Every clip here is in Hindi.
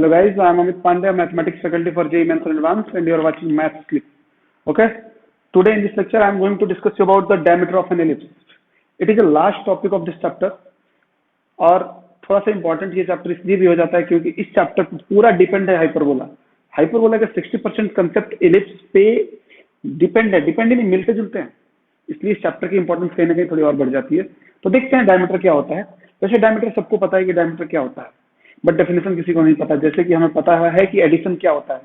Hello guys, I am Amit Pandey, Mathematics faculty for JEE Mains and Advanced, and you are watching Maths Clip. Okay, today in this lecture I am going to discuss about the diameter of an ellipse. It is the last topic of this chapter, और थोड़ा सा इंपॉर्टेंट ये चैप्टर इसलिए भी हो जाता है क्योंकि इस चैप्टर पूरा डिपेंड है हाइपरबोला। हाइपरबोला का 60% कंसेप्ट एलिप्स पे डिपेंड है, डिपेंड नहीं, मिलते जुलते हैं, इसलिए इस चैप्टर की इंपॉर्टेंस कहीं ना कहीं थोड़ी और बढ़ जाती है। तो देखते हैं डायमीटर क्या होता है। वैसे डायमीटर सबको पता है कि डायमीटर क्या होता है, बट डेफिनेशन किसी को नहीं पता। जैसे कि हमें पता है कि एडिशन क्या होता है,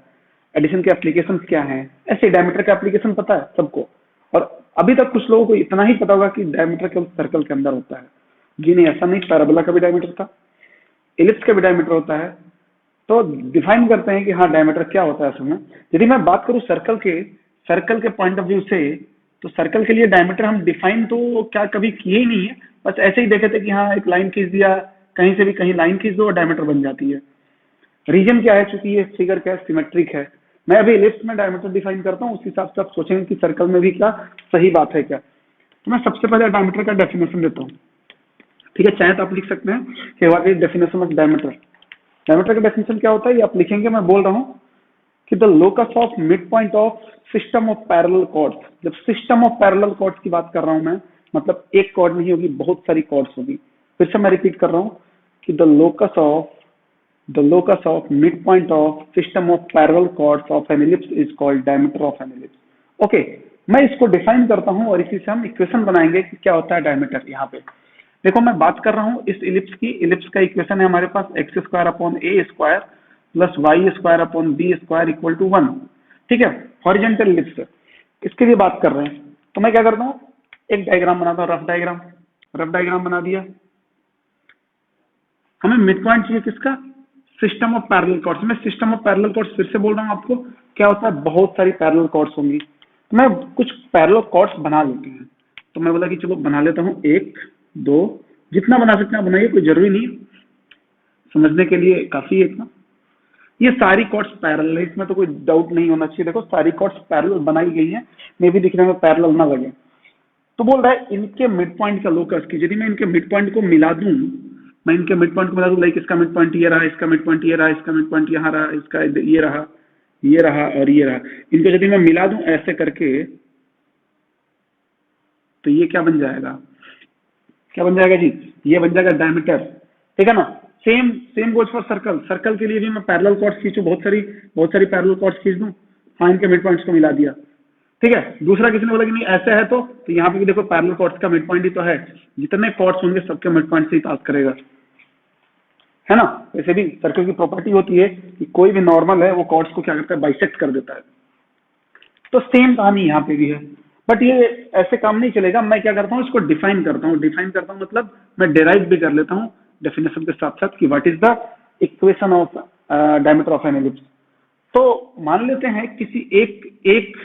एडिशन के एप्लीकेशन क्या हैं, ऐसे डायमीटर का एप्लीकेशन पता है सबको। और अभी तक कुछ लोगों को इतना ही पता होगा कि डायमीटर केवल सर्कल के अंदर होता है। जी नहीं, ऐसा नहीं, पैराबोला का भी डायमीटर था, एलिप्स का भी डायमीटर होता है। तो डिफाइन करते हैं कि हाँ डायमीटर क्या होता है। असल में यदि मैं बात करूं सर्कल के पॉइंट ऑफ व्यू से, तो सर्कल के लिए डायमीटर हम डिफाइन तो क्या कभी किए ही नहीं है, बस ऐसे ही देखे थे कि हाँ एक लाइन खींच दिया, कहीं से भी कहीं लाइन खींच दो और डायमीटर बन जाती है। रीजन क्या है, चूंकि ये फिगर क्या है, सिमेट्रिक है। मैं अभी एलिप्स में डायमीटर डिफाइन करता हूँ, उस हिसाब से आप सोचेंगे कि सर्कल में भी क्या सही बात है क्या। तो मैं सबसे पहले डायमीटर का डेफिनेशन देता हूँ, ठीक है। चाहे तो आप लिख सकते हैं कि what is definition of diameter. Diameter का डेफिनेशन क्या होता है ये आप लिखेंगे, मैं बोल रहा हूँ कि the locus of mid point of system of parallel chords. जब सिस्टम ऑफ पैरेलल कॉर्ड्स की बात कर रहा हूं मैं, मतलब एक कॉर्ड नहीं होगी, बहुत सारी कॉर्ड्स होगी। फिर से मैं रिपीट कर रहा हूं कि the locus of mid point of system of parallel chords of an ellipse is called diameter of an ellipse. Okay, मैं इसको डिफाइन करता हूं और इसी से हम इक्वेशन बनाएंगे कि क्या होता है डायमीटर। यहाँ पे देखो, मैं बात कर रहा हूं इस इलिप्स की। इलिप्स का इक्वेशन है हमारे पास x square upon A square plus Y square upon B square equal to 1, ठीक है। हॉरिजॉन्टल इलिप्स इसके लिए बात कर रहे हैं। तो मैं क्या करता हूं, एक डायग्राम बनाता हूं, रफ डायग्राम बना दिया। हमें मिड पॉइंट चाहिए किसका, सिस्टम ऑफ पैरेलल कॉर्ड्स। मैं सिस्टम ऑफ पैरेलल कॉर्ड्स फिर से बोल रहा हूं आपको, क्या होता है, बहुत सारी पैरेलल कॉर्ड्स होंगी। तो मैं कुछ पैरेलल कॉर्ड्स बना लेते हैं। तो मैं बोला कि चलो बना लेता हूं, 1 2, जितना बना सकते हैं बनाइए, कोई जरूरी नहीं, समझने के लिए काफी है इतना। ये सारी कॉर्ड्स पैरेलल है, इसमें तो कोई डाउट नहीं होना चाहिए। देखो सारी कॉर्ड्स पैरेलल बनाई गई हैं, मे भी दिखने में पैरेलल ना लगे। तो बोल रहा है इनके मिड पॉइंट का लोकस की, यदि मैं इनके मिड पॉइंट को मिला दूं, मैं इनके मिड पॉइंट को मिला दूं, लाइक इसका मिड पॉइंट ये रहा, इसका मिड पॉइंट ये रहा, इसका मिड पॉइंट यहाँ रहा, इसका ये रहा, ये रहा और ये रहा, इनको यदि मैं मिला दूं ऐसे करके, तो ये क्या बन जाएगा, क्या बन जाएगा जी, ये बन जाएगा डायमीटर, ठीक है ना। सेम गोज फॉर सर्कल के लिए भी मैं पैरेलल कॉर्ड्स खींचूं, बहुत सारी पैरेलल कॉर्ड्स खींच दूं, हाँ इनके मिड पॉइंट्स को मिला दिया, ठीक है। दूसरा किसी ने बोला कि नहीं ऐसे है, तो यहाँ पे भी देखो पैरेलल कॉर्ड्स का मिड पॉइंट ही तो है, जितने कॉर्ड्स होंगे सबके मिड पॉइंट से ही पास करेगा, है ना। वैसे भी सर्कल की प्रॉपर्टी होती है कि कोई भी नॉर्मल है वो कॉर्ड्स को क्या करता है, बाइसेक्ट कर देता है। तो सेम कहानी यहाँ पे भी है, बट ये ऐसे काम नहीं चलेगा। मैं क्या करता हूँ, इसको डिफाइन करता हूँ, मतलब मैं डेराइव भी कर लेता हूँ डेफिनेशन के साथ साथ कि what is the equation of diameter of an ellipse. तो मान लेते हैं किसी एक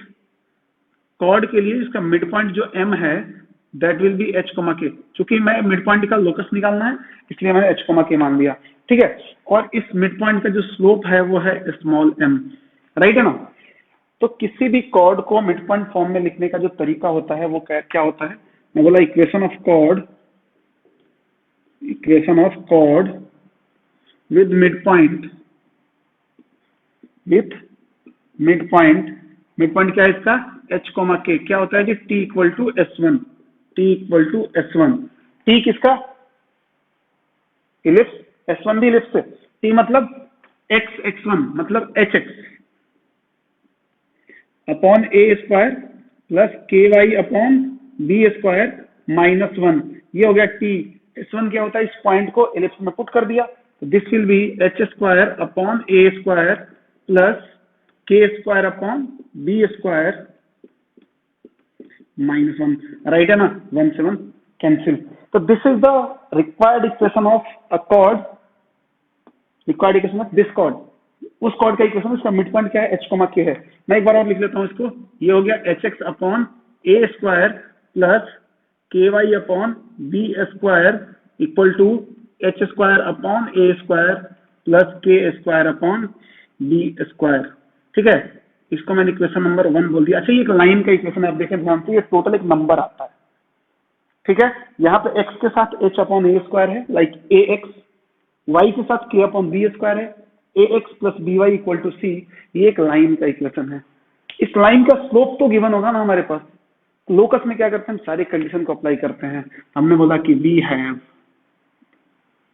कॉर्ड के लिए इसका मिड पॉइंट जो m है that will be h, k। चूंकि मैं मिड पॉइंट का लोकस निकालना है इसलिए मैंने h, k मान लिया, ठीक है। और इस मिड पॉइंट का जो स्लोप है वो है स्मॉल m, राइट है ना। तो किसी भी कॉर्ड को मिड पॉइंट फॉर्म में लिखने का जो तरीका होता है वो क्या होता है, मैं बोला equation of chord with mid point क्या है इसका, h, k। क्या होता है कि t equal to s1, t किसका, इलिप्स, s1 भी इलिप्स, t मतलब x1 मतलब hx upon a square plus ky upon b square minus 1, ये हो गया t। s1 क्या होता है, इस पॉइंट को इलिप्स में पुट कर दिया, तो this will B h square upon a square plus k square upon b square minus 1, right है ना। 1 से 1 कैंसिल। तो this is the required equation of a cord, required equation of this cord. उस कॉर्ड का इक्वेशन, उसका मिड पॉइंट क्या है, h, k है। मैं एक बार और लिख लेता हूं इसको, ये हो गया hx upon a square plus ky upon b square equal to h square upon a square plus k square upon b square, ठीक है। इसको मैंने इक्वेशन नंबर 1 बोल दिया। अच्छा, ये एक लाइन का इक्वेशन है, आप देखें ध्यान से, ये टोटल एक नंबर आता है, ठीक है। यहाँ पे x के साथ h अपॉन a स्क्वायर है, लाइक ax, y के साथ k अपॉन b स्क्वायर है, a x plus b y equal to c, ये एक लाइन का इक्वेशन है। इस लाइन का स्लोप तो गिवन होगा ना हमारे पास। लोकस में क्या करते हैं, हम सारी कंडीशन को अप्लाई करते हैं। हमने बोला कि वी हैव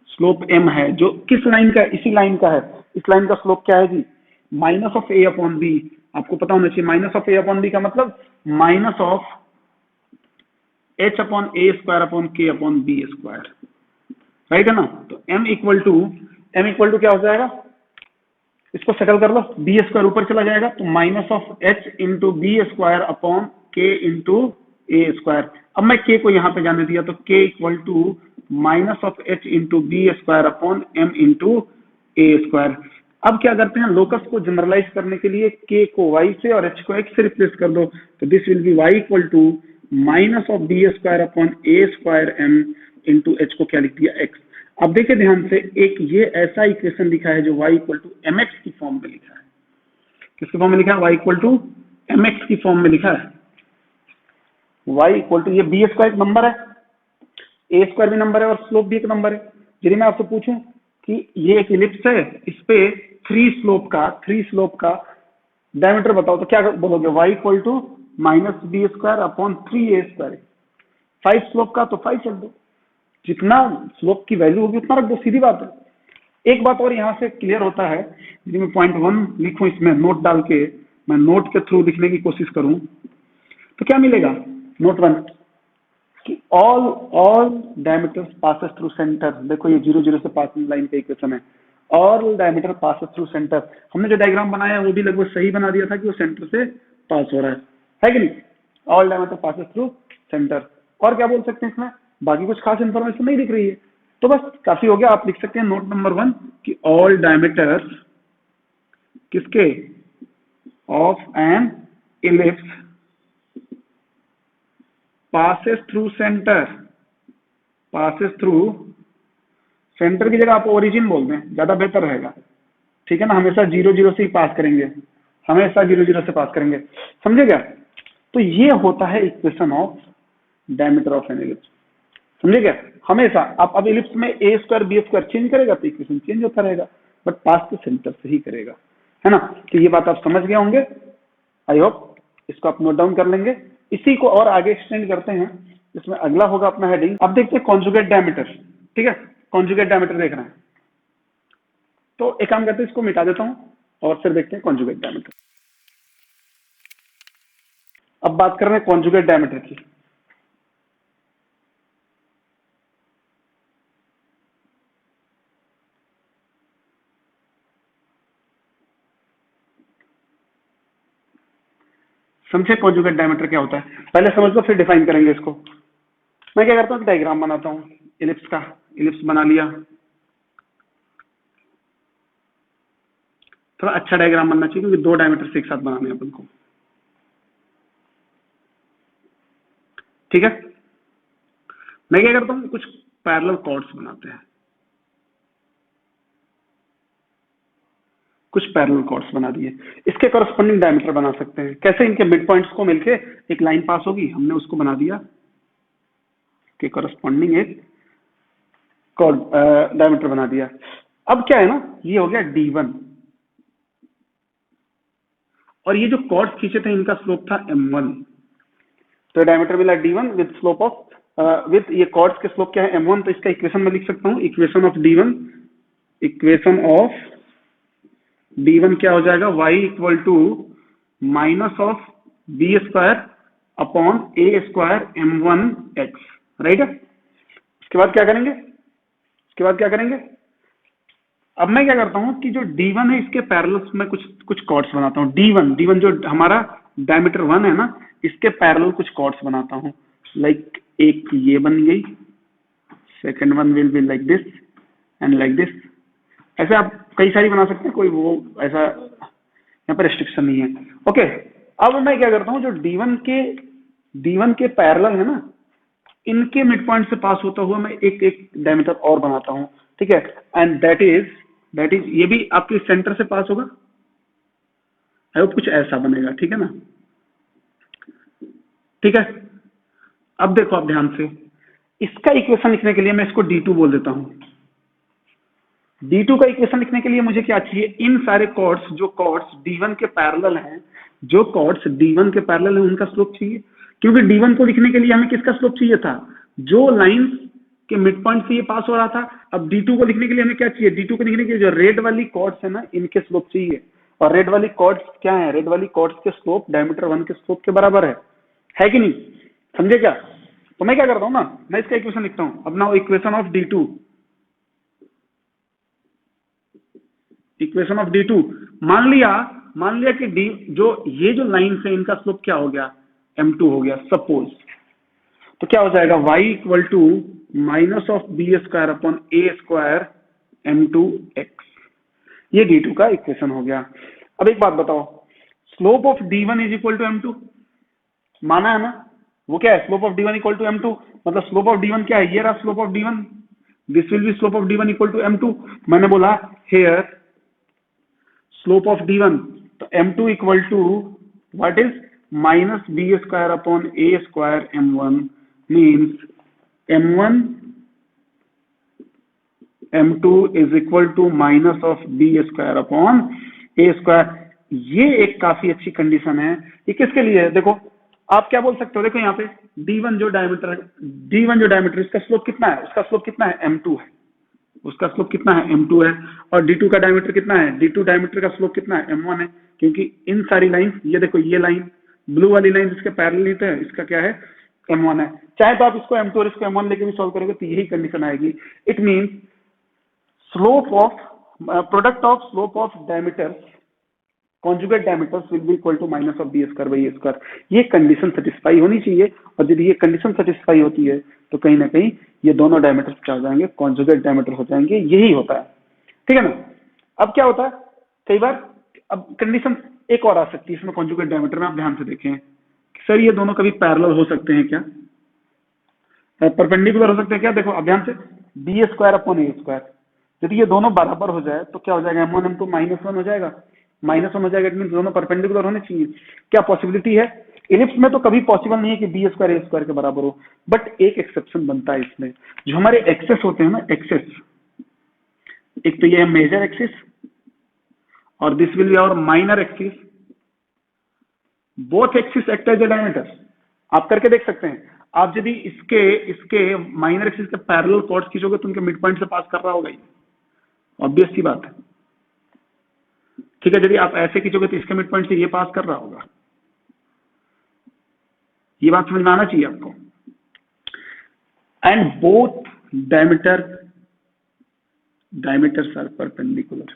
स्लोप m है, जो किस लाइन का है, इसी लाइन का है। इस लाइन का स्लोप क्या है जी, minus of a upon b. आपको पता होना चाहिए minus of a upon b का मतलब minus of h upon A square upon k upon B square, right है ना। तो m इक्वल टू क्या हो जाएगा, इसको सेटल कर लो, बी स्क्वायर ऊपर चला जाएगा तो minus of h into B square upon K into A square. अब मैं k को यहाँ पे जाने दिया तो k equal to minus of h into B square upon m into A square. अब क्या करते हैं, लोकस को जनरलाइज करने के लिए k को y से और h को x से रिप्लेस कर दो, तो this will be y equal to minus of B square upon A square m into h को क्या लिख दिया x। अब देखिए ध्यान से, एक ये ऐसा इक्वेशन लिखा है जो y equal to M X की फॉर्म में लिखा है। किसकी फॉर्म में लिखा है, y equal to M X की फॉर्म में लिखा है। y इक्वल टू, ये बी स्क्वायर एक नंबर है, ए स्क्वायर भी नंबर है और स्लोप भी एक नंबर है। यदि मैं आपसे पूछूं कि ये एक इलिप्स है, इस पे थ्री स्लोप का डायमीटर बताओ, तो क्या बोलोगे, y equal to minus B square upon 3a²। 5 slope का तो 5 चल दो, जितना स्लोप की वैल्यू होगी उतना रख दो, सीधी बात है। एक बात और यहाँ से क्लियर होता है, यदि मैं पॉइंट 1 लिखूं इसमें नोट डाल के, मैं नोट के थ्रू लिखने की कोशिश करूं तो क्या मिलेगा, नोट 1 कि all diameter passes through centre. देखो ये 0 0 से पासिंग लाइन का इक्वेशन है, all diameter passes through centre. हमने जो डायग्राम बनाया है वो भी लगभग सही बना दिया था कि वो सेंटर से पास हो रहा है कि नहीं। All diameter passes through centre, और क्या बोल सकते हैं इसमें, बाकी कुछ खास इंफॉर्मेशन नहीं दिख रही है, तो बस काफी हो गया। आप लिख सकते हैं नोट नंबर 1 कि ऑल डायमीटर किसके, of N ellipse passes through center, passes through centre की जगह आप ओरिजिन बोल दें, ज्यादा बेहतर रहेगा, ठीक है ना। हमेशा 0 0 से ही पास करेंगे, हमेशा 0 0 से पास करेंगे, समझे क्या। तो ये होता है equation of diameter of N ellipse, समझे क्या। हमेशा आप अब इलिप्स में ए स्क्वायर बी स्क्वायर चेंज करेगा तो इक्वेशन चेंज होता रहेगा, बट पास तो सेंटर से ही करेगा, है ना। तो ये बात आप समझ गए होंगे, आई होप। इसको आप नोट डाउन कर लेंगे। इसी को और आगे एक्सटेंड करते हैं, इसमें अगला होगा अपना हेडिंग। अब देखते हैं कॉन्जुगेट डायमीटर, ठीक है, कॉन्जुगेट डायमीटर देख रहे हैं। तो एक काम करते हैं, इसको मिटा देता हूं और फिर देखते हैं कॉन्जुगेट डायमीटर। अब बात कर रहे हैं कॉन्जुगेट डायमीटर की। समझे कॉन्जुगेट डायमीटर क्या होता है, पहले समझ लो फिर डिफाइन करेंगे इसको। मैं क्या करता हूँ, डायग्राम बनाता हूँ इलिप्स का, इलिप्स बना लिया। थोड़ा अच्छा डायग्राम बनना चाहिए क्योंकि दो डायमीटर से एक साथ बनाने हैं अपन को, ठीक है। मैं क्या करता हूँ, कुछ पैरेलल कॉर्ड्स बनाते हैं, कुछ पैरेलल कॉर्ड्स बना दिए। इसके करस्पॉन्डिंग डायमीटर बना सकते हैं कैसे, इनके मिड पॉइंट्स को मिलके एक लाइन पास होगी, हमने उसको बना दिया के करस्पॉन्डिंग एक कॉर्ड डायमीटर बना दिया। अब क्या है ना, ये हो गया D1, और ये जो कॉर्ड्स खींचे थे इनका स्लोप था M1, तो डायमीटर मिला D1 with slope of with ये कॉर्ड्स के स्लोप क्या है M1। तो इसका इक्वेशन में लिख सकता हूँ, equation of D1, equation of D1 क्या हो जाएगा, y equal to minus of B square upon A square M1x, right है। उसके बाद क्या करेंगे, उसके बाद क्या करेंगे, अब मैं क्या करता हूं कि जो D1 है इसके पैरेलल में कुछ कॉर्ड्स बनाता हूं। D1 जो हमारा डायमीटर 1 है ना, इसके पैरेलल कुछ कॉर्ड्स बनाता हूं। लाइक एक ये बन गई, second one will be like this and like this. ऐसे आप कई सारी बना सकते हैं, कोई वो ऐसा यहाँ पर रिस्ट्रिक्शन नहीं है, ओके। अब मैं क्या करता हूँ, जो D1 के पैरेलल है ना, इनके मिड पॉइंट से पास होता हुआ मैं एक डायमीटर और बनाता हूँ, ठीक है। एंड दैट इज ये भी आपके सेंटर से पास होगा, आई होप कुछ ऐसा बनेगा, ठीक है ना, ठीक है। अब देखो आप ध्यान से, इसका इक्वेशन लिखने के लिए मैं इसको D2 बोल देता हूं, D2 का इक्वेशन लिखने के लिए मुझे क्या चाहिए, इन सारे कॉर्ड्स, जो कॉर्ड्स D1 के पैरेलल हैं, जो कॉर्ड्स D1 के पैरेलल हैं उनका स्लोप चाहिए। क्योंकि D1 को लिखने के लिए हमें किसका स्लोप चाहिए था, जो लाइन के मिड पॉइंट से ये पास हो रहा था। अब D2 को लिखने के लिए हमें क्या चाहिए, D2 को लिखने के लिए जो रेड वाली कॉर्ड्स है ना, इनके स्लोप चाहिए। और रेड वाली कॉर्ड्स क्या है, रेड वाली कॉर्ड्स के स्लोप डायमीटर 1 के स्लोप के बराबर है कि नहीं, समझे क्या। तो मैं क्या करता हूँ ना, मैं इसका इक्वेशन लिखता हूँ। अब now equation of D2, equation of D2, मान लिया कि डी जो ये जो लाइन से इनका स्लोप क्या हो गया, M2 हो गया सपोज। तो क्या हो जाएगा, y equal to minus of B square upon A square M2x। ये D2 का इक्वेशन हो गया। अब एक बात बताओ, slope of D1 is equal to M2 माना है ना, वो क्या है, slope of D1 equal to M2, मतलब स्लोप ऑफ D1 क्या है, ये रहा slope of D1, this will be slope of D1 equal to M2। मैंने बोला हेयर स्लोप ऑफ D1, तो M2 equal to what is minus B square upon A square M1, means M1 M2 is equal to minus of B square upon A square. ये एक काफी अच्छी कंडीशन है। ये किसके लिए है, देखो आप क्या बोल सकते हो, देखो यहाँ पे D1 जो डायमीटर इसका स्लोप कितना है, उसका स्लोप कितना है, M2 है, उसका स्लोप कितना है, M2 है। और D2 का डायमीटर कितना है, D2 डायमीटर का स्लोप कितना है, M1 है। क्योंकि इन सारी लाइन, ये देखो ये लाइन ब्लू वाली लाइन जिसके पैरेलल है, इसका क्या है, M1 है। चाहे तो आप इसको M2 और इसको M1 लेके भी सॉल्व करोगे तो यही कंडीशन आएगी। It means slope of product of slope of diameter conjugate diameters will be equal to minus of B square by A square. ये कंडीशन सेटिस्फाई होनी चाहिए, और यदि ये कंडीशन सेटिस्फाई होती है तो कहीं ना कहीं ये दोनों डायमीटर्स क्या हो जाएंगे, कॉन्जुगेट डायमीटर हो जाएंगे। यही होता है, ठीक है ना। अब क्या होता है, कई बार अब कंडीशन एक और आ सकती है इसमें कॉन्जुगेट डायमीटर में, आप ध्यान से देखें सर ये दोनों कभी पैरेलल हो सकते हैं क्या, परपेंडिकुलर हो सकते हैं क्या। देखो अब ध्यान से, बी स्क्वायर अपॉन ए स्क्वायर, यदि ये दोनों बराबर हो जाए तो क्या हो जाएगा, M1 M2 -1 हो जाएगा, -1 हो जाएगा। इट मीन दोनों परपेंडिकुलर होने चाहिए। क्या पॉसिबिलिटी है, इलिप्स में तो कभी पॉसिबल नहीं है कि बी स्क्वायर ए स्क्वायर के बराबर हो, बट एक एक्सेप्शन बनता है इसमें। जो हमारे एक्सेस होते हैं ना, एक्सेस, एक तो ये है मेजर एक्सिस और this will be our minor axis, both axis act as a diameter. आप करके देख सकते हैं, आप यदि इसके माइनर एक्सिस के पैरेलल कॉर्ड्स खींचोगे तो उनके मिड पॉइंट से पास कर रहा होगा, ऑब्वियस सी बात है, ठीक है। यदि आप ऐसे खींचोगे तो इसके मिड पॉइंट से ये पास कर रहा होगा। ये बात समझ में आना चाहिए आपको। And both diameters are perpendicular,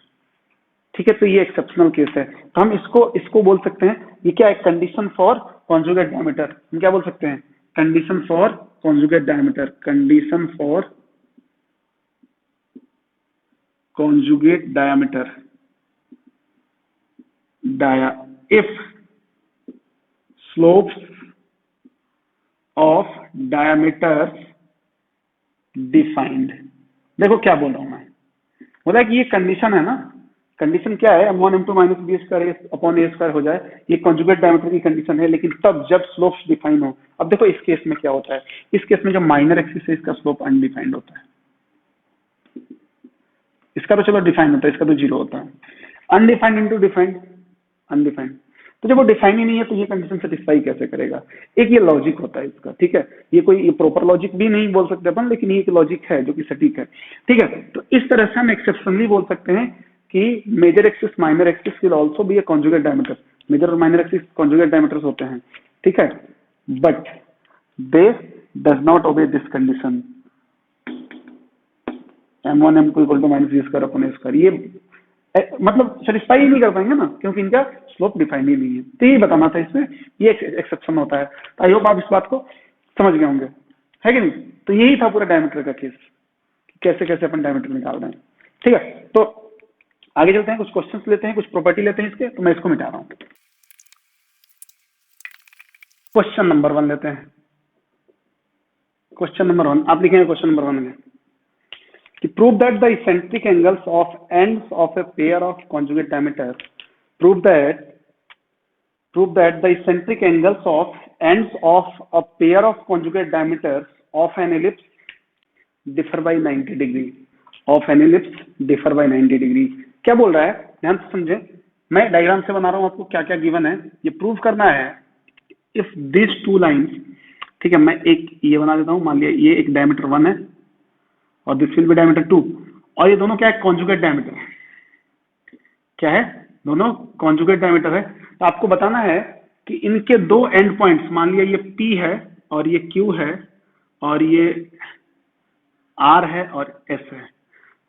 ठीक है। तो ये एक्सेप्शनल केस है, तो हम इसको बोल सकते हैं, ये क्या है, कंडीशन फॉर कॉन्जुगेट डायमीटर। हम क्या बोल सकते हैं, condition for conjugate diameter, condition for conjugate diameter if slopes of diameters defined। देखो क्या बोल रहा हूं मैं, बोला कि ये कंडीशन है ना, कंडीशन क्या है, M1 M2 minus B square upon ए स्क्वायर हो जाए, ये कॉन्जुगेट डायमीटर की कंडीशन है, लेकिन तब जब स्लोप्स डिफाइन हो। अब देखो इस केस में क्या होता है, इस केस में जो माइनर एक्सिस है इसका स्लोप अनडिफाइंड होता है, इसका तो चलो डिफाइंड होता है, इसका तो 0 होता है। अनडिफाइंड इंटू डिफाइंड, अनडिफाइंड, तो जब वो डिफाइन ही नहीं है तो ये कंडीशन सेटिस्फाई कैसे करेगा। एक ये लॉजिक होता है इसका, ठीक है। ये कोई प्रॉपर लॉजिक भी नहीं बोल सकते अपन, लेकिन ये एक लॉजिक है जो कि सटीक है, ठीक है। तो इस तरह से हम एक्सेप्शनली बोल सकते हैं कि major axis minor axis will also be a conjugate diameter. Major और माइनर एक्सिस कॉन्जुगेट डायमीटर्स होते हैं, ठीक है, but they does not obey this condition M1 M2 equal to minus B square upon A square. ये मतलब सेटिस्फाई ही नहीं कर पाएंगे ना, क्योंकि इनका स्लोप डिफाइन ही नहीं है। तो ये बताना था इसमें, ये एक्सेप्शन होता है। आई होप आप इस बात को समझ गए होंगे, है कि नहीं। तो यही था पूरा डायमीटर का केस, कैसे कैसे अपन डायमीटर निकाल रहे हैं, ठीक है। तो आगे चलते हैं, कुछ क्वेश्चंस लेते हैं, कुछ प्रॉपर्टी लेते हैं इसके, तो मैं इसको मिटा रहा हूँ। क्वेश्चन नंबर 1 लेते हैं। क्वेश्चन नंबर 1 आप लिखेंगे, क्वेश्चन नंबर 1 में कि prove that the eccentric angles of ends of a pair of conjugate diameters, prove that the eccentric angles of ends of a pair of conjugate diameters of an ellipse differ by 90 degree। Of an ellipse differ by 90 degree. क्या बोल रहा है, ध्यान से समझे, मैं डायग्राम से बना रहा हूं, आपको क्या क्या गिवन है ये प्रूव करना है। इफ दिस टू लाइंस, ठीक है, मैं एक ये बना देता हूं, मान लिया ये एक डायमीटर 1 है और दिस विल बी डायमीटर 2, और ये दोनों क्या है, कॉन्जुगेट डायमीटर है। क्या है, दोनों कॉन्जुगेट डायमीटर है। तो आपको बताना है कि इनके दो एंड पॉइंट्स, मान लिया ये P है और ये Q है और ये R है और S है।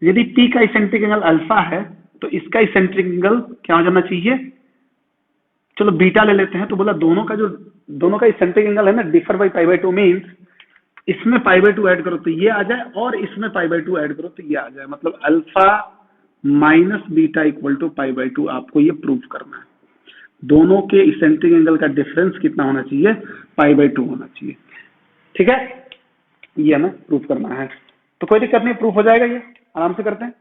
यदि P का इसेंट्रिक एंगल अल्फा है तो इसका इसेंट्रिक एंगल क्या हो जाना चाहिए, चलो बीटा ले लेते हैं। तो बोला दोनों का इसेंट्रिक एंगल है ना differ by pi by 2, means इसमें पाई बाई 2 ऐड करो तो ये आ जाए और इसमें पाई बाई 2 ऐड करो तो ये आ जाए, मतलब alpha minus beta equal to pi by 2। आपको ये प्रूव करना है दोनों के इसेंट्रिक एंगल का डिफरेंस कितना होना चाहिए, पाई बाई 2 होना चाहिए। ठीक है, ये हमें प्रूव करना है। तो कोई दिक्कत नहीं, प्रूफ हो जाएगा, ये आराम से करते हैं।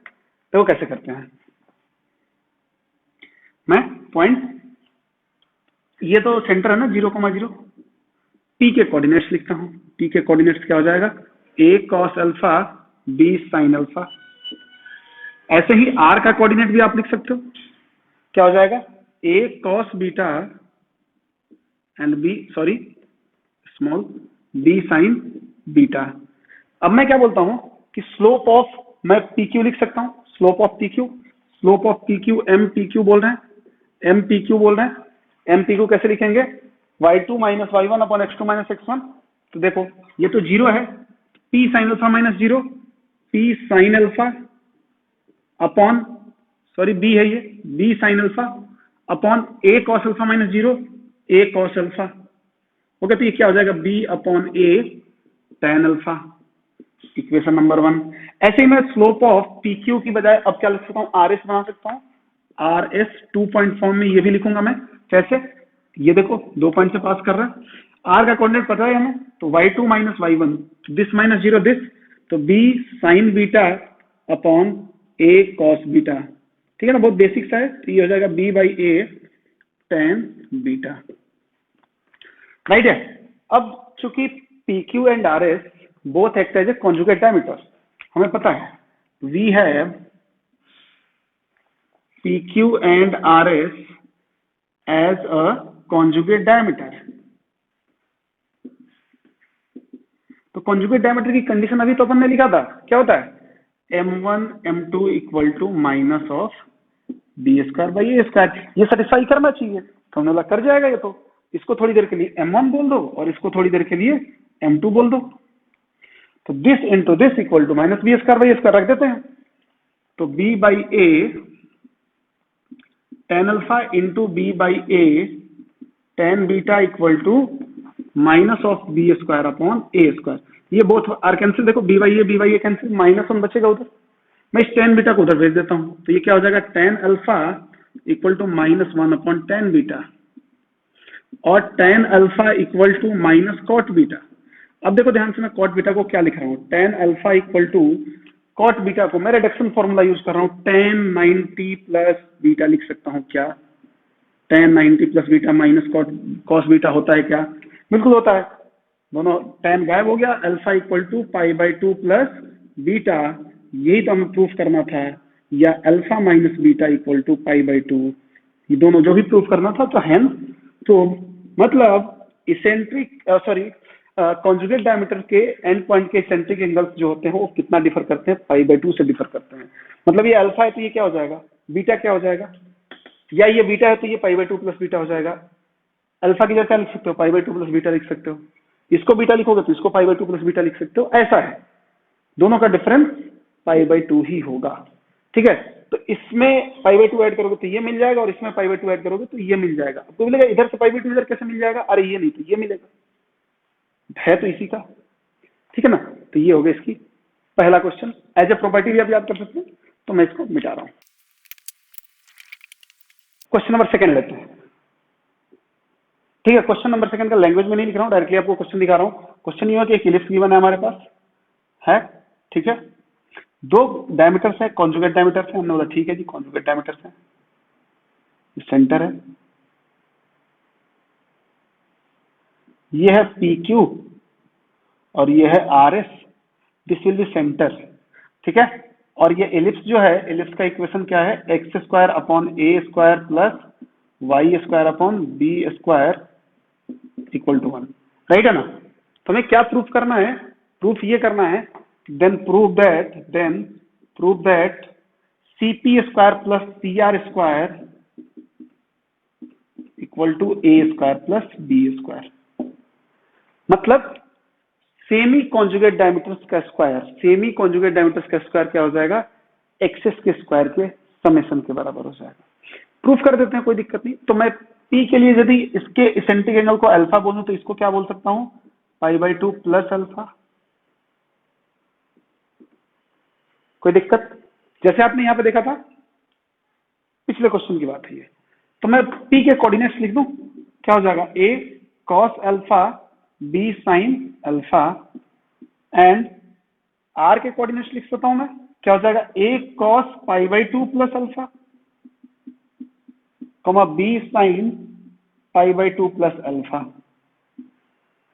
तो वो कैसे करते हैं, मैं पॉइंट, ये तो सेंटर है ना 0,0, पी के कोऑर्डिनेट्स लिखता हूं। पी के कोऑर्डिनेट्स क्या हो जाएगा, a cos alpha b sin alpha. ऐसे ही r का कोऑर्डिनेट भी आप लिख सकते हो, क्या हो जाएगा, a cos beta and small b sin beta. अब मैं क्या बोलता हूं कि स्लोप ऑफ, मैं pq लिख सकता हूं, slope of pq m pq बोल रहे हैं, m pq कैसे लिखेंगे, y2 minus y1 upon x2 minus x1। तो देखो ये तो 0 है, p sin alpha minus 0, p sin alpha upon b है ये, b sin alpha upon a cos alpha minus 0, a cos alpha. Okay, तो ये क्या हो जाएगा, b upon a tan alpha, equation number 1। ऐसे ही मैं स्लोप ऑफ pq की बजाय अब क्या लिख सकता हूँ, rs बना सकता हूँ, rs 2 पॉइंट फॉर्म में ये भी लिखूंगा मैं। कैसे, ये देखो 2 पॉइंट से पास कर रहा है, r का कोऑर्डिनेट पता है हमें, तो y2 minus y1, this minus 0 this, तो b sin beta upon a cos beta. ठीक है ना, बहुत बेसिक सा है। तो ये हो जाएगा b by a tan beta, right है। अब चूंकि pq and rs both act as a conjugate diameter, हमें पता है we have pq and rs as a conjugate diameter. तो कॉन्जुगेट डायमीटर की कंडीशन अभी तो अपन ने लिखा था, क्या होता है, m1 m2 equal to minus of B square by A square. ये सेटिस्फाई करना चाहिए, तो हमने बोला कर जाएगा ये। तो इसको थोड़ी देर के लिए m1 बोल दो और इसको थोड़ी देर के लिए m2 बोल दो। तो this into this equal to minus B square by A square रख देते हैं। तो b by A tan alpha into B by A tan beta equal to minus of B square upon A square. ये बोथ आर कैंसिल, देखो b by A cancel, minus 1 बचेगा उधर, मैं इस tan बीटा को उधर भेज देता हूं। तो ये क्या हो जाएगा, tan alpha equal to minus 1 upon tan beta, और tan alpha equal to minus cot beta. अब देखो ध्यान से, मैं कॉट बीटा को क्या लिख रहा हूँ, tan alpha equal to cot beta को मैं रिडक्शन फॉर्मूला यूज कर रहा हूँ, tan 90 प्लस बीटा लिख सकता हूँ। क्या, tan 90 plus beta minus cos beta होता है क्या, बिल्कुल होता है। दोनों tan गायब हो गया, alpha equal to pi by 2 plus beta, यही तो हमें प्रूफ करना था, या alpha minus beta equal to pi by 2, ये दोनों जो भी प्रूफ करना था। तो हेंस, तो मतलब इसेंट्रिक कॉन्जुगेट डायमीटर के एंड पॉइंट के इसेंट्रिक एंगल्स जो होते हैं वो कितना डिफर करते हैं, पाई बाई 2 से डिफर करते हैं। मतलब ये अल्फा है तो ये क्या हो जाएगा, बीटा क्या हो जाएगा, या ये बीटा है तो ये पाई बाई 2 प्लस बीटा हो जाएगा। अल्फा की जगह लिख सकते हो, पाई बाई 2 प्लस बीटा लिख सकते हो, इसको बीटा लिखोगे तो इसको पाई बाई 2 प्लस बीटा लिख सकते हो। ऐसा है, दोनों का डिफरेंस पाई बाई 2 ही होगा। ठीक है, तो इसमें पाई बाई 2 ऐड करोगे तो ये मिल जाएगा, और इसमें पाई बाई 2 ऐड करोगे तो ये मिल जाएगा। आपको मिलेगा इधर से पाई बाई 2 इधर कैसे मिल जाएगा, अरे ये नहीं तो ये मिलेगा, है तो इसी का। ठीक है ना, तो ये हो गया इसकी पहला क्वेश्चन। एज ए प्रॉपर्टी भी आप याद कर सकते हैं, तो मैं इसको मिटा रहा हूं। क्वेश्चन नंबर सेकंड लेते हैं। ठीक है, क्वेश्चन नंबर सेकंड का लैंग्वेज में नहीं लिख रहा हूं, डायरेक्टली आपको क्वेश्चन दिखा रहा हूं। क्वेश्चन ये है कि एक इलिप्स गिवन है हमारे पास है, ठीक है, दो डायमीटर्स है, कॉन्जुगेट डायमीटर्स है। हमने बोला ठीक है जी, कॉन्जुगेट डायमीटर्स है, सेंटर है, ये है PQ और ये है RS, this will B centre. ठीक है, और ये एलिप्स जो है, एलिप्स का इक्वेशन क्या है, X square upon A square plus Y square upon B square equal to 1, right है ना। तो हमें क्या प्रूफ करना है, प्रूफ ये करना है, then prove that CP square plus C R square equal to A square plus B square. मतलब सेमी कॉन्जुगेट डायमीटर्स का स्क्वायर, सेमी कॉन्जुगेट डायमीटर्स का स्क्वायर क्या हो जाएगा, एक्सेस के स्क्वायर के समेशन के बराबर हो जाएगा। प्रूफ कर देते हैं, कोई दिक्कत नहीं। तो मैं पी के लिए यदि इसके इसेंट्रिक एंगल को अल्फा बोलूं तो इसको क्या बोल सकता हूं, पाई/2 प्लस अल्फा। कोई दिक्कत, जैसे आपने यहां पे देखा था, पिछले क्वेश्चन की बात है ये। तो मैं पी के कोऑर्डिनेट्स लिख दूं, क्या हो जाएगा, a cos alpha b sine alpha, and r के कोऑर्डिनेट्स लिख सकता हूं मैं, क्या हो जाएगा, ए कॉस पाई/2 plus alpha comma b sine पाई/2 प्लस अल्फा,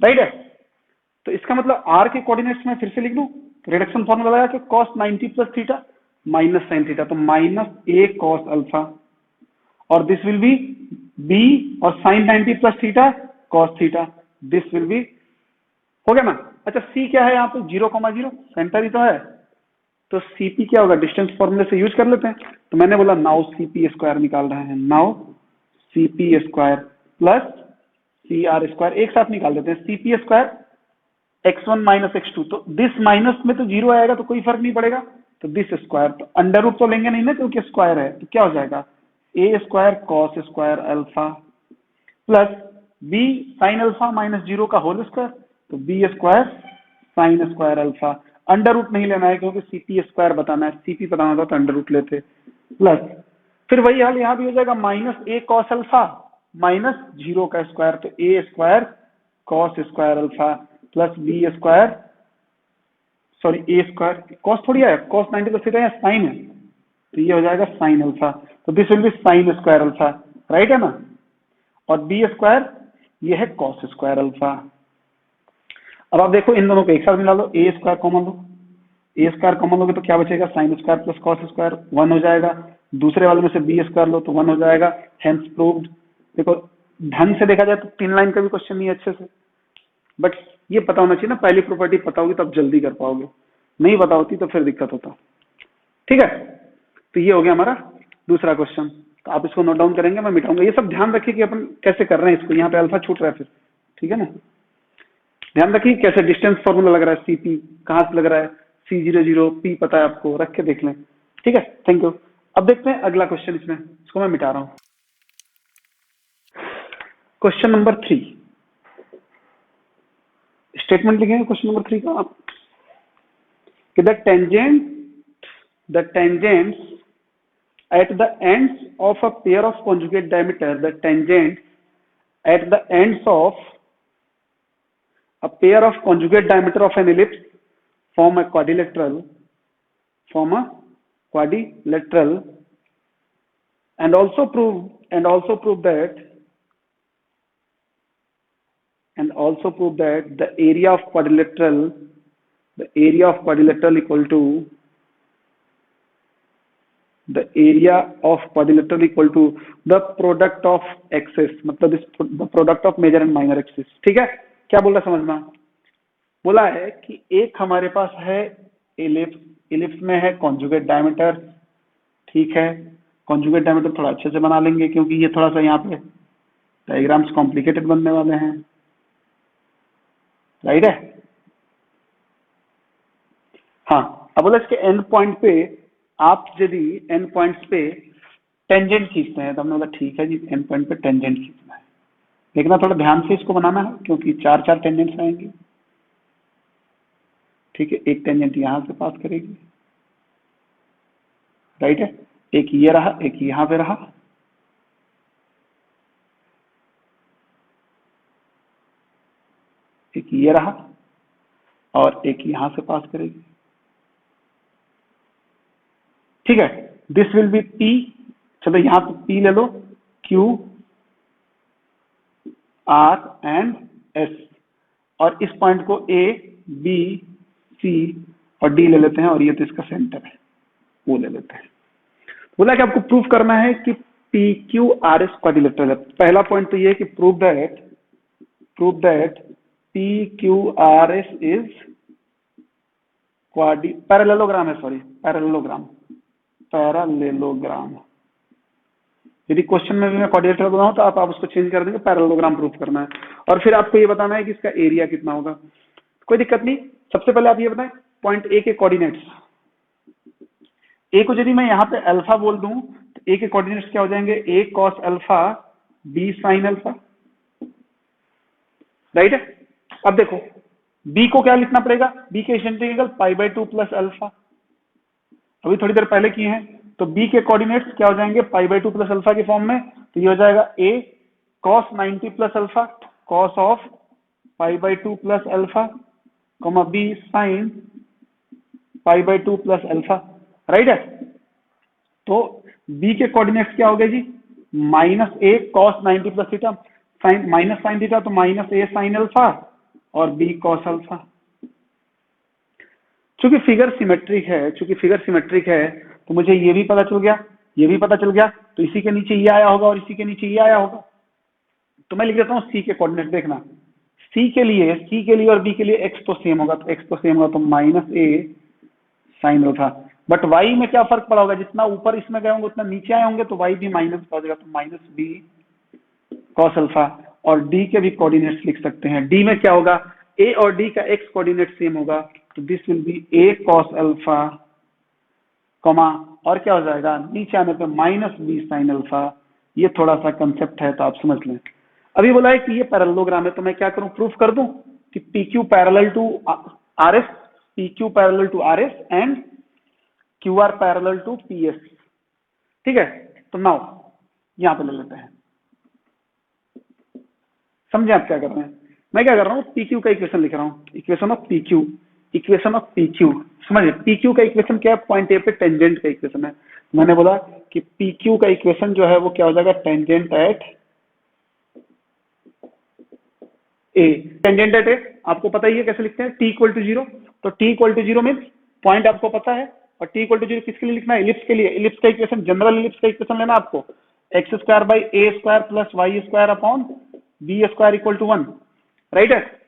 राइट है। तो इसका मतलब आर के कोऑर्डिनेट्स में फिर से लिख दूं, रिडक्शन फॉर्मूला लगा के cos 90 plus theta minus sine theta, तो माइनस ए कॉस अल्फा, और दिस विल बी बी और sine 90 plus theta cos theta, this will be, हो गया ना। अच्छा सी क्या है यहाँ पे, 0,0 सेंटर ही तो है, तो सीपी क्या होगा, डिस्टेंस फॉर्मूले से यूज कर लेते हैं। तो मैंने बोला नाउ सीपी स्क्वायर निकाल रहे हैं, now CP square plus C R square एक साथ निकाल देते हैं, CP square x1 minus x2, तो दिस माइनस में तो 0 आएगा तो कोई फर्क नहीं पड़ेगा, तो दिस स्क्वायर, तो अंडर रूट तो लेंगे नहीं ना क्योंकि स्क्वायर है, तो क्या हो जाएगा, a square cos square alpha plus b sine alpha minus 0 का होल स्क्वायर, तो b square sine square alpha. Under root नहीं लेना है क्योंकि सीपी स्क्वायर बताना है, सीपी बताना था तो अंडर रूट लेते, प्लस फिर वही हाल यहाँ भी हो जाएगा, माइनस ए कॉस अल्फा माइनस 0 का स्क्वायर, तो a square cos square alpha plus B square, sorry a square, cos थोड़ी है, कॉस 90 प्लस थीटा साइन है, तो ये हो जाएगा साइन अल्फा, तो this will B sine square alpha, right है ना। और बी स्क्वायर ये है कॉस स्क्वायर अल्फा। अब आप देखो इन दोनों को एक साथ मिला लो, ए स्क्वायर कॉमन लो, ए स्क्वायर कॉमन लोगे तो क्या बचेगा, sine square plus cos square 1 हो जाएगा, दूसरे वाले में से बी स्क्वायर लो तो 1 हो जाएगा, हेंस प्रूव्ड। देखो ढंग से देखा जाए तो 3 लाइन का भी क्वेश्चन नहीं है अच्छे से, बट ये पता होना चाहिए ना, पहली प्रॉपर्टी पता होगी तो आप जल्दी कर पाओगे, नहीं पता होती तो फिर दिक्कत होता, ठीक है। तो ये हो गया हमारा दूसरा क्वेश्चन, तो आप इसको नोट डाउन करेंगे, मैं मिटाऊंगा, ये सब ध्यान रखिए कि अपन कैसे कर रहे हैं इसको, यहाँ पे अल्फा छूट रहा है फिर, ठीक है ना। ध्यान रखिए कैसे डिस्टेंस फॉर्मूला लग रहा है, सीपी कहां से लग रहा है, C00 पी पता है आपको, रख के देख लें, ठीक है, थैंक यू। अब देखते हैं अगला क्वेश्चन, इसमें इसको मैं मिटा रहा हूं। क्वेश्चन नंबर 3, स्टेटमेंट लिखेंगे क्वेश्चन नंबर 3 का आप, कि the tangents at the ends of a pair of conjugate diameter, the tangents at the ends of a pair of conjugate diameter of an ellipse form a quadrilateral, and also prove that the area of quadrilateral equal to the product of axis, मतलब the product of major and minor axis, ठीक है। क्या बोल रहा समझना, बोला है कि एक हमारे पास है इलिप्स में है कॉन्जुगेट डायमीटर, ठीक है। कॉन्जुगेट डायमीटर थोड़ा अच्छे से बना लेंगे क्योंकि ये थोड़ा सा यहाँ पे डायग्राम्स कॉम्प्लिकेटेड बनने वाले हैं, राइट है। हाँ, अब बोला इसके एंड पॉइंट पे आप यदि एंड पॉइंट्स पे टेंजेंट खींचते हैं, तो हमने बोला ठीक है जी, एंड पॉइंट पे टेंजेंट खींचना है, देखना थोड़ा ध्यान से इसको बनाना है क्योंकि 4 टेंजेंट्स आएंगे, ठीक है। एक टेंजेंट यहां से पास करेगी, राइट है, एक ये रहा, एक यहां पे रहा, एक ये रहा, और एक यहां से पास करेगी, ठीक है। दिस विल बी पी, चलो यहां पे पी ले लो, क्यू आर एंड एस, और इस पॉइंट को ए बी सी और डी ले लेते हैं, और ये तो इसका सेंटर है, वो ले लेते हैं। बोला कि आपको प्रूफ करना है कि P Q R S quadrilateral है। पहला पॉइंट तो ये है कि prove that P Q R s is parallelogram है, सॉरी पैरेललोग्राम। यदि क्वेश्चन में भी मैं क्वाड्रिलेटरल बनाऊं तो आप उसको चेंज कर देंगे, पैरेललोग्राम प्रूफ करना है। और फिर आपको ये बताना है कि इसका एरिया कितना होगा। कोई दिक्कत नहीं। सबसे पहले आप ये बताएं पॉइंट ए के कोऑर्डिनेट्स। ए को यदि मैं यहाँ पे अल्फा बोल दूं तो ए के कोऑर्डिनेट्स क्या हो जाएंगे, a cos alpha b sine alpha, right है। अब देखो बी को क्या लिखना पड़ेगा, बी के इंटीग्रल π/2 प्लस अल्फा, अभी थोड़ी देर पहले किए हैं। तो बी के कोऑर्डिनेट्स क्या हो जाएंगे, π/2 प्लस अल्फा की फॉर्म में। तो ये हो जाएगा a cos 90 plus alpha, cos of π/2 plus alpha, comma b sine π/2 plus alpha, right है। तो बी के कोऑर्डिनेट्स क्या हो गए जी, माइनस ए cos 90 plus theta, sine minus sine theta, तो माइनस ए साइन अल्फा और बी कॉस अल्फा। चूंकि फिगर सिमेट्रिक है तो मुझे ये भी पता चल गया, तो इसी के नीचे ये आया होगा और इसी के नीचे ये आया होगा। तो मैं लिख देता हूँ सी के कोऑर्डिनेट। देखना सी के लिए और बी के लिए एक्स तो सेम होगा, तो minus a sine alpha. But why में क्या फर्क पड़ा होगा, जितना ऊपर इसमें गए होंगे उतना नीचे आए होंगे, तो वाई भी माइनस का हो जाएगा, तो माइनस बी कॉस अल्फा। और डी के भी कोऑर्डिनेट्स लिख सकते हैं। डी में क्या होगा, ए और डी का एक्स कोऑर्डिनेट सेम होगा, तो this will B A cos alpha, comma और क्या हो जाएगा नीचे आने पे माइनस बी साइन अल्फा। ये थोड़ा सा कंसेप्ट है तो आप समझ लें। अभी बोला है कि ये पैरेललोग्राम है, तो मैं क्या करूं, प्रूफ कर दूं कि P Q parallel to R S and Q R parallel to P S. ठीक है, तो नाउ यहां पे ले लेते हैं। समझे आप क्या कर रहे हैं, मैं क्या कर रहा हूँ, पी क्यू का इक्वेशन लिख रहा हूँ, इक्वेशन ऑफ पी क्यू। समझिए पी क्यू का इक्वेशन क्या है, पॉइंट ए पे टेंजेंट का इक्वेशन है। मैंने बोला कि पी क्यू का इक्वेशन जो है वो क्या हो जाएगा, टेंजेंट एट ए। आपको पता ही है कैसे लिखते हैं, टी इक्वल टू जीरो। तो T equal to zero means point आपको पता है, और टी इक्वल टू जीरो किसके लिए लिखना है, इलिप्स के लिए। इलिप्स का इक्वेशन, जनरल इलिप्स का इक्वेशन लेना आपको, X square by A square plus Y square upon B square equal to 1, right है।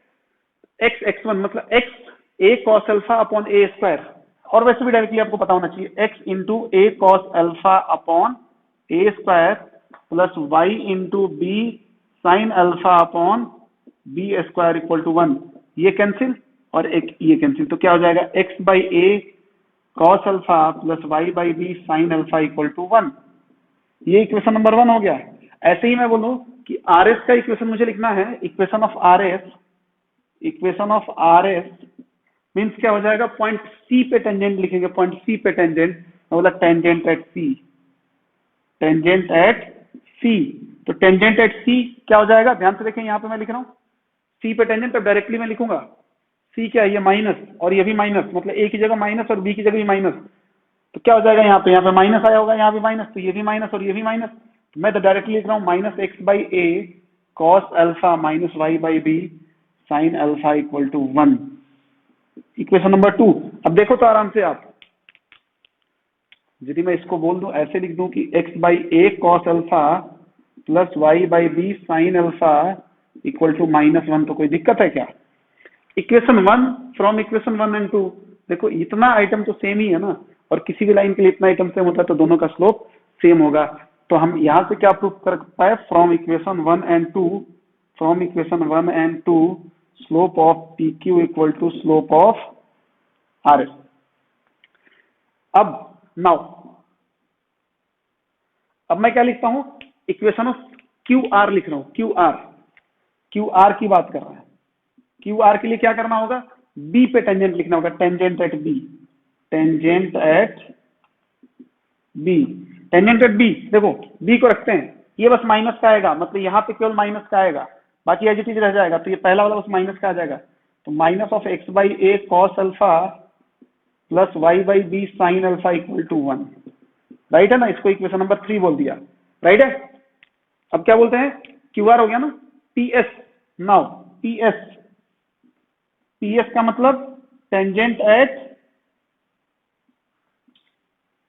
x1 मतलब x a cos alpha upon A square, और वैसे भी डायरेक्टली आपको पता होना चाहिए x into A cos alpha upon A square plus Y into B sine alpha upon B square equal to 1। ये कैंसिल और एक ये कैंसिल, तो क्या हो जाएगा, x by A cos alpha plus Y by B sine alpha equal to 1। ये इक्वेशन नंबर 1 हो गया। ऐसे ही मैं बोलूं कि आर एस का इक्वेशन मुझे लिखना है, equation of R S means क्या हो जाएगा, पॉइंट सी पे टेंजेंट लिखेंगे, पॉइंट सी पे टेंजेंट, मतलब टेंजेंट एट सी। तो टेंजेंट एट सी क्या हो जाएगा, ध्यान से देखें, यहाँ पे मैं लिख रहा हूँ सी पे टेंजेंट, तो डायरेक्टली मैं लिखूंगा सी क्या है, ये माइनस और ये भी माइनस, मतलब ए की जगह माइनस और बी की जगह भी माइनस। तो क्या हो जाएगा, यहाँ पे माइनस आया होगा, यहाँ भी माइनस, तो ये भी माइनस और ये भी माइनस। तो मैं तो डायरेक्टली लिख रहा हूँ minus X by A cos alpha minus Y by B sine alpha equal to 1। Equation number 2। अब देखो तो आराम से आप, यदि मैं इसको बोल दूं, ऐसे लिख दूं कि x by A cos alpha plus Y by B sine alpha equal to -1, तो कोई दिक्कत है क्या। इक्वेशन 1 फ्रॉम इक्वेशन 1 एंड 2, देखो इतना आइटम तो सेम ही है ना, और किसी भी लाइन के लिए इतना आइटम सेम होता है तो दोनों का स्लोप सेम होगा। तो हम यहां से क्या प्रूफ कर पाए, from equation 1 and 2 slope of P Q equal to slope of R S. अब मैं क्या लिखता हूं, इक्वेशन ऑफ क्यू आर लिख रहा हूं, क्यू आर की बात कर रहा है। क्यू आर के लिए क्या करना होगा, बी पे टेंजेंट लिखना होगा, टेंजेंट एट बी। देखो बी को रखते हैं, ये बस माइनस का आएगा, मतलब यहाँ पे केवल माइनस का आएगा, बाकी एज इट इज रह जाएगा। तो ये पहला वाला बस माइनस का आ जाएगा, तो minus of X by A cos alpha plus Y by B sine alpha equal to 1, right है ना। इसको इक्वेशन नंबर 3 बोल दिया, राइट है। अब क्या बोलते हैं, क्यू आर हो गया ना, P S. Now P S का मतलब टेंजेंट एट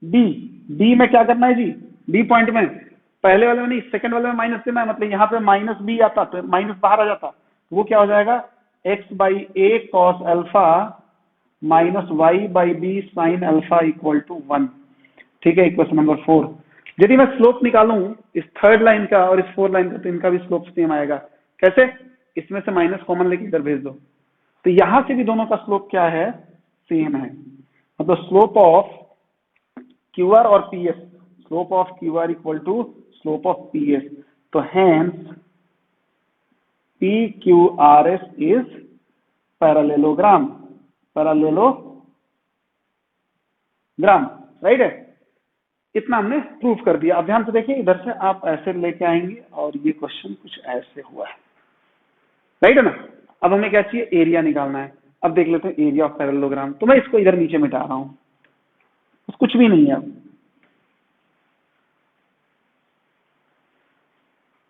डी, डी में क्या करना है जी, डी पॉइंट में पहले वाले में नहीं सेकंड वाले में माइनस देना है, मतलब यहाँ पे माइनस बी आता तो माइनस बाहर आ जाता, तो वो क्या हो जाएगा X by A cos alpha minus Y by B sine alpha equal to 1। ठीक है, इक्वेशन नंबर 4। यदि मैं स्लोप निकालूं इस थर्ड लाइन का और इस फोर्थ लाइन का, तो इनका भी स्लोप सेम आएगा। कैसे, इसमें से माइनस कॉमन लेके इधर भेज दो, तो यहां से भी दोनों का स्लोप क्या है, सेम है। मतलब स्लोप ऑफ क्यू आर और p s, slope of q r equal to slope of p s, तो hence p Q R s is parallelogram, parallelogram, right है। इतना हमने प्रूफ कर दिया। अब ध्यान से देखिए, इधर से आप ऐसे लेके आएंगे और ये क्वेश्चन कुछ ऐसे हुआ है, राइट है ना। अब हमें क्या चाहिए, एरिया निकालना है। अब देख लेते हैं एरिया ऑफ पैरेललोग्राम, तो मैं इसको इधर नीचे मिटा रहा हूं, कुछ भी नहीं है। अब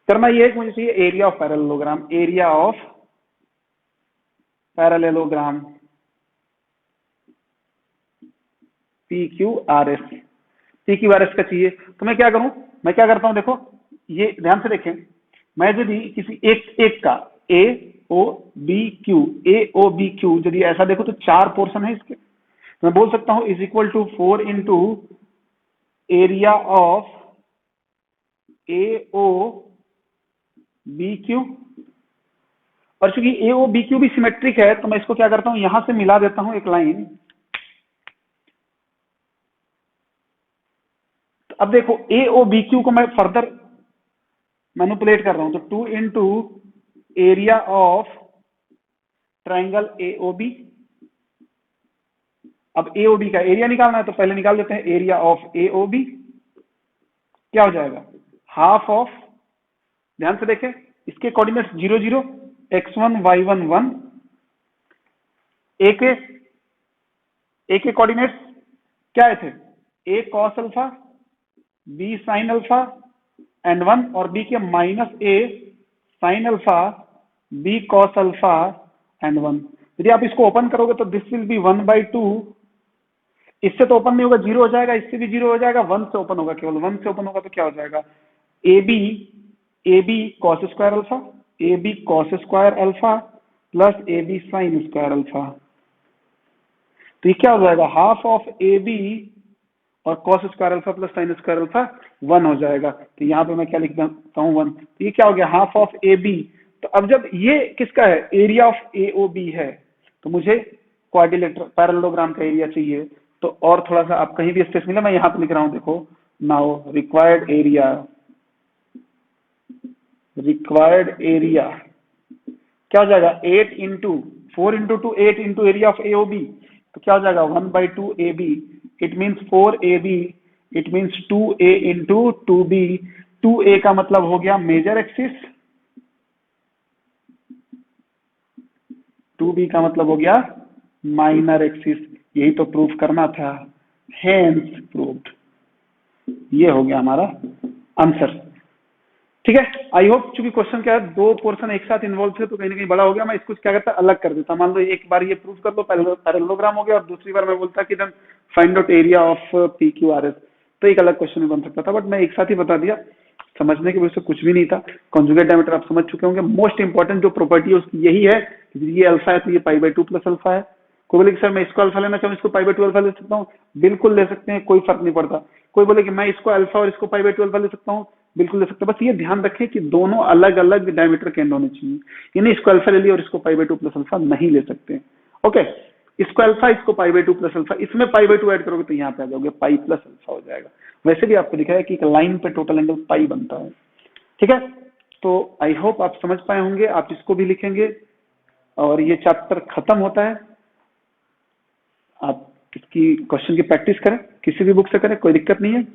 करना ये है कि मुझे चाहिए area of parallelogram, area of parallelogram P Q R S, P Q R S का चाहिए। तो मैं क्या करूं, मैं क्या करता हूं, देखो ये ध्यान से देखें, मैं यदि किसी एक का ए ओ बी क्यू, ए ओ बी क्यू यदि ऐसा देखो तो 4 पोर्शन है इसके, तो मैं बोल सकता हूं is equal to 4 into area of A O B Q. और चूंकि ए ओ बी क्यू भी सिमेट्रिक है, तो मैं इसको क्या करता हूं, यहां से मिला देता हूं एक लाइन। तो अब देखो ए ओ बी क्यू को मैं फर्दर मैनिपुलेट कर रहा हूं, तो 2 into area of triangle A O B. अब ए ओ बी का एरिया निकालना है, तो पहले निकाल देते हैं area of A O B, क्या हो जाएगा हाफ ऑफ, ध्यान से देखें इसके कोऑर्डिनेट्स 0 0 x1 y1 1, ए के कोऑर्डिनेट्स क्या आए थे, a cos alpha b sine alpha and 1, और बी के minus a sine alpha b cos alpha and 1। यदि आप इसको ओपन करोगे तो दिस विल बी 1/2, इससे तो ओपन नहीं होगा, 0 हो जाएगा, इससे भी 0 हो जाएगा, 1 से ओपन होगा, केवल 1 से ओपन होगा, तो क्या हो जाएगा A B cos square alpha, A B cos square alpha plus A B sine square alpha. तो ये क्या हो जाएगा हाफ ऑफ ए बी और cos square alpha plus sine square alpha 1 हो जाएगा। तो यहाँ पे मैं क्या लिख देता हूँ 1, तो ये क्या हो गया हाफ ऑफ ए बी। तो अब जब ये किसका है, area of A O B है, तो मुझे क्वाड्रिलेटरल पैरेललोग्राम का एरिया चाहिए। तो और थोड़ा सा आप कहीं भी स्पेस मिले, मैं यहाँ पे लिख रहा हूँ, देखो नाउ रिक्वायर्ड एरिया क्या हो जाएगा 8 into 4 into 2 8 into area of A O B, तो क्या हो जाएगा 1/2 A B, it means 4 A B, it means 2a into 2b। 2a का मतलब हो गया मेजर एक्सिस, 2b का मतलब हो गया माइनर एक्सिस। यही तो प्रूफ करना था, हेंस प्रूव्ड। ये हो गया हमारा आंसर। ठीक है, आई होप, चूंकि क्वेश्चन क्या है 2 पोर्शन एक साथ इन्वॉल्व थे, तो कहीं ना कहीं बड़ा हो गया। मैं इसको क्या करता अलग कर देता, मान लो एक बार ये प्रूफ कर लो पैरेललोग्राम हो गया, और दूसरी बार मैं बोलता कि then find out area of P Q R S, तो एक अलग क्वेश्चन बन सकता था, बट मैं एक साथ ही बता दिया। समझने की वजह से कुछ भी नहीं था। कॉन्जुगेट डायमीटर आप समझ चुके होंगे। मोस्ट इंपॉर्टेंट जो प्रॉपर्टी है उसकी यही है कि ये अल्फा है तो ये π/2 प्लस अल्फा है। कोई बोले कि सर मैं इसको अल्फा लेना चाहूँ, इसको π/2 अल्फा ले सकता हूँ, बिल्कुल ले सकते हैं, कोई फर्क नहीं पड़ता। कोई बोले कि मैं इसको अल्फा और इसको π/2 अल्फा ले सकता हूँ, बिल्कुल ले सकते हैं। बस ये ध्यान रखें कि दोनों अलग अलग डायमीटर के एंड होने चाहिए, यानी इसको अल्फा ले लिया और इसको π/2 प्लस अल्फा नहीं ले सकते। ओके, इसको अल्फा, इसको π/2 प्लस अल्फा, इसमें π/2 ऐड करोगे तो यहाँ पे आ जाओगे पाई प्लस अल्फा हो जाएगा। वैसे भी आपको दिखा है कि एक लाइन पे टोटल एंगल पाई बनता है। ठीक है, तो आई होप आप समझ पाए होंगे। आप इसको भी लिखेंगे और ये चैप्टर खत्म होता है। आप इसकी क्वेश्चन की प्रैक्टिस करें, किसी भी बुक से करें, कोई दिक्कत नहीं है।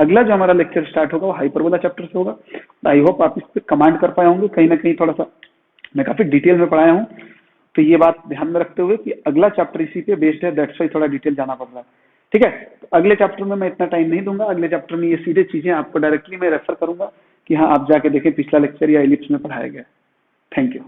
अगला जो हमारा लेक्चर स्टार्ट होगा वो हाइपरबोला चैप्टर से होगा। आई होप आप इस पर कमांड कर पाए होंगे। कहीं ना कहीं थोड़ा सा मैं काफी डिटेल में पढ़ाया हूँ, तो ये बात ध्यान में रखते हुए कि अगला चैप्टर इसी पे बेस्ड है, दैट्स वाई थोड़ा डिटेल जाना पड़ रहा है। ठीक है, तो अगले चैप्टर में मैं इतना टाइम नहीं दूंगा। अगले चैप्टर में ये सीधे चीजें आपको डायरेक्टली मैं रेफर करूंगा कि हाँ आप जाके देखें पिछला लेक्चर या एलिप्स में पढ़ाया गया। Thank you.